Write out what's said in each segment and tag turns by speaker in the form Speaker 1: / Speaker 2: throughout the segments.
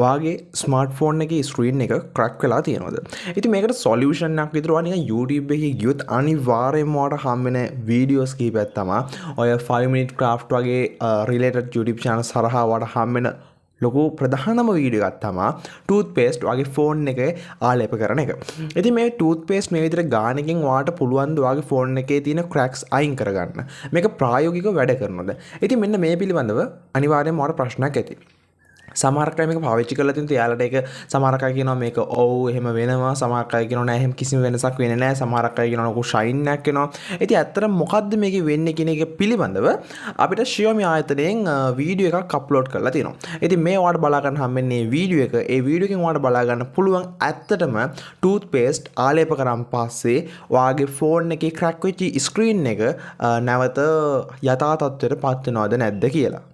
Speaker 1: වාගේ smart phone එකේ screen එක ක්‍රැක් වෙලා තියෙනවද? ඉතින් මේකට සොලියුෂන් එකක් විදිහට නිකන් YouTube එකේ ගියොත් අනිවාර්යයෙන්ම ඔයාලට හම්බ වෙන වීඩියෝස් කීපයක් තමයි ඔය 5 minute craft වගේ related YouTube channels හරහා ඔයාලට හම්බ වෙන ලොකු ප්‍රධානම වීඩියෝ එකක් තමයි toothpaste වගේ ෆෝන් එකේ ආලේප කරන එක. ඉතින් මේ toothpaste මේ විදිහට ගානකින් ඔයාලට පුළුවන් ද ඔයාගේ ෆෝන් එකේ තියෙන cracks අයින් කරගන්න. මේක ප්‍රායෝගිකව වැඩ කරනවද? ඉතින් මෙන්න මේ පිළිබඳව අනිවාර්යයෙන්ම ඔයාලට ප්‍රශ්නයක් ඇති. සමහර අය මේක පාවිච්චි කරලා තියෙනවා. එයාලට ඒක සමහර අය කියනවා මේක ඔව් එහෙම වෙනවා. සමහර අය කියනවා නෑ එහෙම කිසිම වෙනසක් වෙන්නේ නෑ. සමහර අය කියනවා ලොකු ෂයින් එකක් එනවා. ඉතින් ඇත්තටම මොකද්ද මේකේ වෙන්නේ කියන එක පිළිබඳව අපිට Xiaomi ආයතනයෙන් වීඩියෝ එකක් අප්ලෝඩ් කරලා තියෙනවා. ඉතින් මේ ඔයාලට බලා ගන්න හම්බෙන්නේ වීඩියෝ එක. ඒ වීඩියෝ එකෙන් ඔයාලට බලා ගන්න පුළුවන් ඇත්තටම toothpaste ආලේප කරන් පස්සේ ඔයාගේ ෆෝන් එකේ crack වෙච්ච ස්ක්‍රීන් එක නැවත යථා තත්ත්වයට පත් වෙනවද නැද්ද කියලා.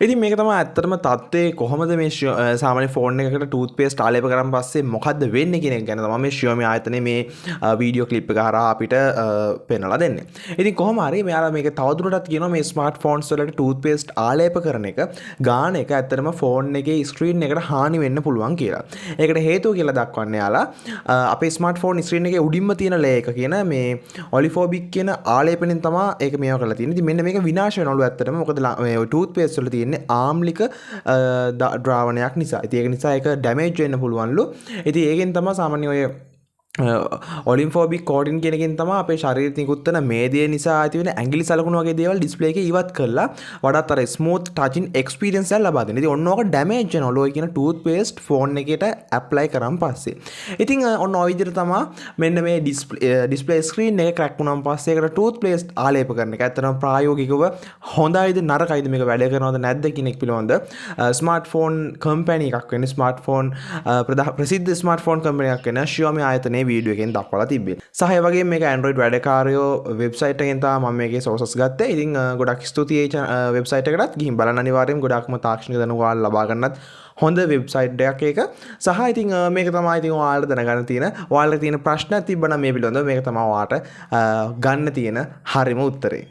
Speaker 1: ඉතින් මේක තමයි ඇත්තටම තත්ත්වයේ කොහොමද මේ සාමාන්‍ය ෆෝන් එකකට toothpaste ආලේප කරන් පස්සේ මොකද්ද වෙන්නේ කියන එක ගැන තමයි මේ Xiaomi ආයතනයේ මේ වීඩියෝ ක්ලිප් එක හරහා අපිට පෙන්නලා දෙන්නේ. ඉතින් කොහොම හරි මෙයාලා මේක තවදුරටත් කියනවා මේ ස්මාර්ට් ෆෝන්ස් වලට toothpaste ආලේප කරන එක ගාන එක ඇත්තටම ෆෝන් එකේ ස්ක්‍රීන් එකට හානි වෙන්න පුළුවන් කියලා. ඒකට හේතුව කියලා දක්වන්නේ යාලා අපේ ස්මාර්ට් ෆෝන් ස්ක්‍රීන් එකේ උඩින්ම තියෙන ලේ එක කියන මේ ඔලිෆෝබික් කියන ආලේපනෙන් තමයි ඒක මේව කරලා තියෙන්නේ. ඉතින් මෙන්න මේක විනාශ වෙනවලු ඇත්තටම. මොකද මේ toothpaste වල තියෙන ආම්ලික ද්‍රාවණයක් නිසා. ඉතින් ඒක නිසා ඒක ඩැමේජ් වෙන්න පුළුවන්ලු. ඉතින් ඒකෙන් තමයි සාමාන්‍ය ඔය ඔලිම්ෆෝබික් කෝඩින් කියන එකෙන් තමයි අපේ ශරීරයේ නිකුත් වෙන මේදය නිසා ඇති වෙන ඇඟිලි සලකුණු වගේ දේවල් ඩිස්ප්ලේ එකේ ඉවත් කරලා වඩාත් අර ස්මූත් ටචින් එක්ස්පීරියන්ස් එකක් ලබා දෙනවා. ඉතින් ඔන්න ඕක ඩැමේජ් වෙනවා ඔය කියන toothpaste ෆෝන් එකට ඇප්ලයි කරන් පස්සේ. ඉතින් ඔන්න ඔය විදිහට තමයි මෙන්න මේ ඩිස්ප්ලේ ස්ක්‍රීන් එක ක්‍රැක් වුණාන් පස්සේ ඒකට toothpaste ආලේප කරන එක. ඇත්තටම ප්‍රායෝගිකව හොඳයිද නරකයිද මේක වැඩ කරනවද නැද්ද කියන එක පිළිබඳ ස්මාර්ට්ෆෝන් කම්පැනි එකක් වෙන ස්මාර්ට්ෆෝන් ප්‍රසිද්ධ ස්මාර්ට්ෆෝන් කම්පැනි එකක් වෙන Xiaomi ආයතනයේ වීඩියෝ එකෙන් දක්වලා තිබ්බේ. සහ ඒ වගේම මේක Android වැඩකාරයෝ වෙබ්සයිට් එකෙන් තමයි මම මේකේ සෝසස් ගත්තේ. ඉතින් ගොඩක් ස්තුතියි වෙබ්සයිට් එකටත් ගිහින් බලන්න අනිවාර්යයෙන් ගොඩක්ම තාක්ෂණික දැනුම ඔයාලා ලබා ගන්නත් හොඳ වෙබ්සයිට් එකක් ඒක. සහ ඉතින් මේක තමයි ඉතින් ඔයාලට දැනගන්න තියෙන ඔයාලට තියෙන ප්‍රශ්න තිබ්බනම් මේ පිළිබඳව මේක තමයි ඔයාලට ගන්න තියෙන හරිම උත්තරේ.